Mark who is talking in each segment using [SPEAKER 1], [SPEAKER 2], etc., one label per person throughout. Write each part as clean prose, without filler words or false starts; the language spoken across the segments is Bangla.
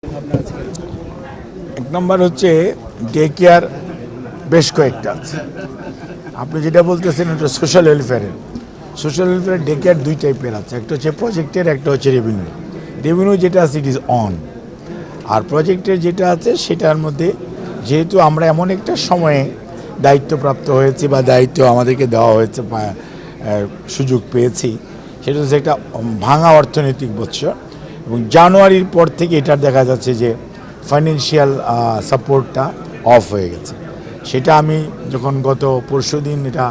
[SPEAKER 1] এক নম্বর হচ্ছে ডে কেয়ার বেশ কয়েকটা আছে। আপনি যেটা বলতেছেন ওটা সোশ্যাল ওয়েলফেয়ারের ডে কেয়ার দুই টাইপের আছে, একটা হচ্ছে প্রজেক্টের, একটা হচ্ছে রেভিনিউ যেটা আছে ইট ইজ অন। আর প্রজেক্টের যেটা আছে সেটার মধ্যে যেহেতু আমরা এমন একটা সময়ে দায়িত্বপ্রাপ্ত হয়েছি বা দায়িত্ব আমাদেরকে দেওয়া হয়েছে, সুযোগ পেয়েছি, সেটা হচ্ছে একটা ভাঙা অর্থনৈতিক বৎসর এবং জানুয়ারির পর থেকে এটা দেখা যাচ্ছে যে ফাইন্যান্সিয়াল সাপোর্টটা অফ হয়ে গেছে। সেটা আমি যখন গত পরশুদিন এটা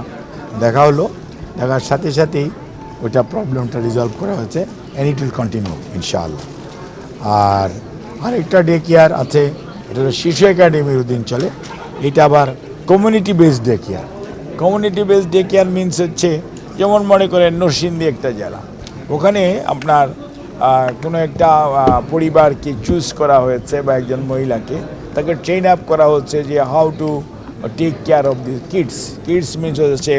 [SPEAKER 1] দেখা হলো, দেখার সাথে সাথেই ওইটা প্রবলেমটা রিজলভ করা হয়েছে, অ্যান্ড ইট উইল কন্টিনিউ ইনশাআল্লাহ। আর আরেকটা ডে কেয়ার আছে, এটা হলো শিশু একাডেমির অধীন চলে। এটা আবার community based day care. Community based day care means হচ্ছে যেমন মনে করেন নরসিংদী একটা জেলা, ওখানে আপনার কোনো একটা পরিবারকে চুজ করা হয়েছে বা একজন মহিলাকে তাকে ট্রেন আপ করা হচ্ছে যে how to take care of the kids means হচ্ছে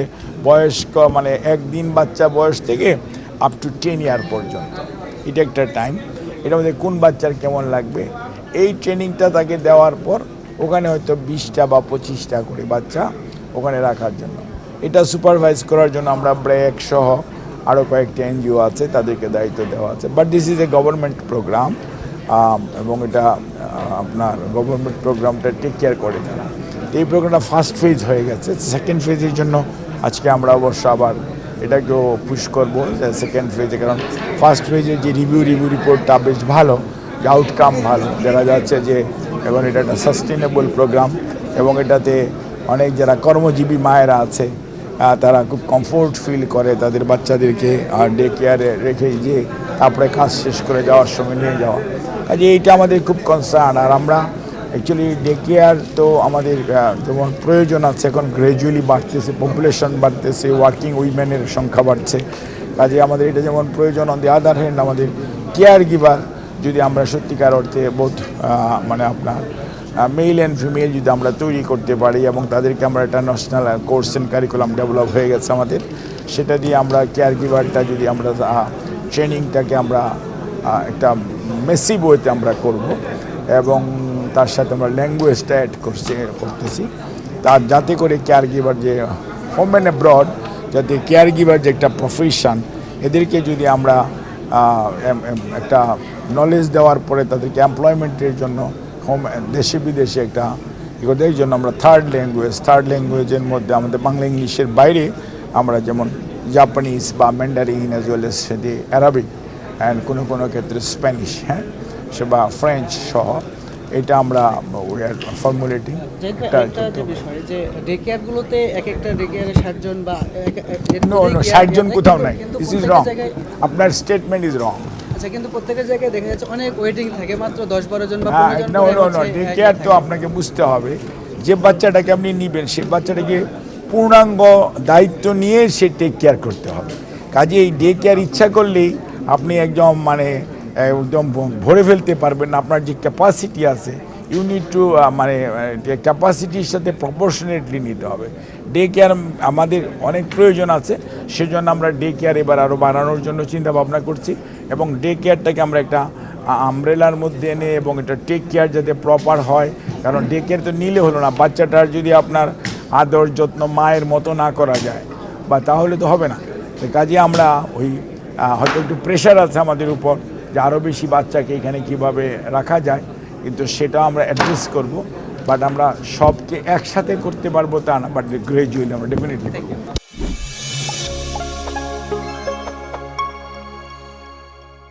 [SPEAKER 1] বয়স্ক, মানে একদিন বাচ্চা বয়স থেকে আপ টু 10 ইয়ার পর্যন্ত। এটা একটা টাইম, এটার মধ্যে কোন বাচ্চার কেমন লাগবে এই ট্রেনিংটা তাকে দেওয়ার পর ওখানে হয়তো 20টা বা 25টা করে বাচ্চা ওখানে রাখার জন্য, এটা সুপারভাইজ করার জন্য আমরা ব্র্যাক সহ আরও কয়েকটা এনজিও আছে, তাদেরকে দায়িত্ব দেওয়া আছে। But this is a government programme এবং এটা আপনার গভর্নমেন্ট প্রোগ্রামটা টেক কেয়ার করে যারা। এই প্রোগ্রামটা ফার্স্ট ফেজ হয়ে গেছে, সেকেন্ড ফেজের জন্য আজকে আমরা অবশ্য আবার এটাকেও পুশ করবো সেকেন্ড ফেজে, কারণ ফার্স্ট ফেজের যে রিভিউ রিপোর্টটা বেশ ভালো, যে আউটকাম ভালো, দেখা যাচ্ছে যে এবং এটা একটা সাস্টেনেবল প্রোগ্রাম এবং এটাতে অনেক যারা কর্মজীবী মায়েরা আছে তারা খুব কমফোর্ট ফিল করে তাদের বাচ্চাদেরকে ডে কেয়ারে রেখে যে তারপরে কাজ শেষ করে যাওয়ার সময় নিয়ে যাওয়া। কাজে এইটা আমাদের খুব কনসার্ন। আর আমরা অ্যাকচুয়ালি ডে কেয়ার তো আমাদের যেমন প্রয়োজন আছে, এখন গ্র্যাজুয়ালি বাড়তেছে, পপুলেশন বাড়তেছে, ওয়ার্কিং উইমেনের সংখ্যা বাড়ছে, কাজে আমাদের এটা যেমন প্রয়োজন, অন দি আদার হ্যান্ড আমাদের কেয়ার গিভার যদি আমরা সত্যিকার অর্থে বোধ মানে আপনার মেল অ্যান্ড ফিমেল যদি আমরা তৈরি করতে পারি এবং তাদেরকে আমরা একটা national course and curriculum develop হয়ে গেছে আমাদের, সেটা দিয়ে আমরা কেয়ার গিভারটা যদি আমরা ট্রেনিংটাকে আমরা একটা মেসিভ ওয়েতে আমরা করব এবং তার সাথে আমরা ল্যাঙ্গুয়েজটা অ্যাড করতেছি, তার যাতে করে কেয়ার গিভার যে হোম অ্যান্ড অ্যাব্রড, যাতে কেয়ার গিভার যে একটা প্রফেশন, এদেরকে যদি আমরা একটা নলেজ দেওয়ার পরে তাদেরকে এমপ্লয়মেন্টের জন্য দেশে বিদেশে একটা এই জন্য আমরা থার্ড ল্যাঙ্গুয়েজের মধ্যে আমাদের বাংলা ইংলিশের বাইরে আমরা যেমন জাপানিজ বা Mandarin as well as the Arabic and কোনো ক্ষেত্রে স্প্যানিশ, হ্যাঁ, সে বা ফ্রেঞ্চ সহ এটা আমরা উই আর ফর্মুলেটিং। নো 60 জন কোথাও নাই, দিস ইজ রং, আপনার স্টেটমেন্ট ইজ রং।
[SPEAKER 2] কিন্তু প্রত্যেকের জায়গায় দেখা যাচ্ছে অনেক ওয়েটিং থাকে, মাত্র 10-12 জন বা 15 জন।
[SPEAKER 1] নো ডে কেয়ার তো আপনাকে বুঝতে হবে যে বাচ্চাটাকে আপনি নেবেন সেই বাচ্চাটাকে পূর্ণাঙ্গ দায়িত্ব নিয়ে সে টেক কেয়ার করতে হবে। কাজে এই ডে কেয়ার ইচ্ছা করলেই আপনি একদম মানে একদম ভরে ফেলতে পারবেন না। আপনার যে ক্যাপাসিটি আছে ইউ নিড টু মানে ক্যাপাসিটির সাথে প্রপোর্শনেটলি নিতে হবে। ডে কেয়ার আমাদের অনেক প্রয়োজন আছে, সেজন্য আমরা ডে কেয়ার এবার আরও বাড়ানোর জন্য চিন্তা ভাবনা করছি এবং ডে কেয়ারটাকে আমরা একটা আমব্রেলার মধ্যে এনে এবং এটা টেক কেয়ার যাতে প্রপার হয়, কারণ ডে কেয়ার তো নিলে হলো না, বাচ্চাটার যদি আপনার আদর যত্ন মায়ের মতো না করা যায় বা তাহলে তো হবে না। কাজে আমরা ওই হয়তো একটু প্রেশার আছে আমাদের উপর যে আরও বেশি বাচ্চাকে এখানে কিভাবে রাখা যায়, কিন্তু সেটা আমরা অ্যাড্রেস করব। বাট আমরা সবকে একসাথে করতে পারবো তা না, বাট গ্র্যাজুয়ালি আমরা ডেফিনেটলি।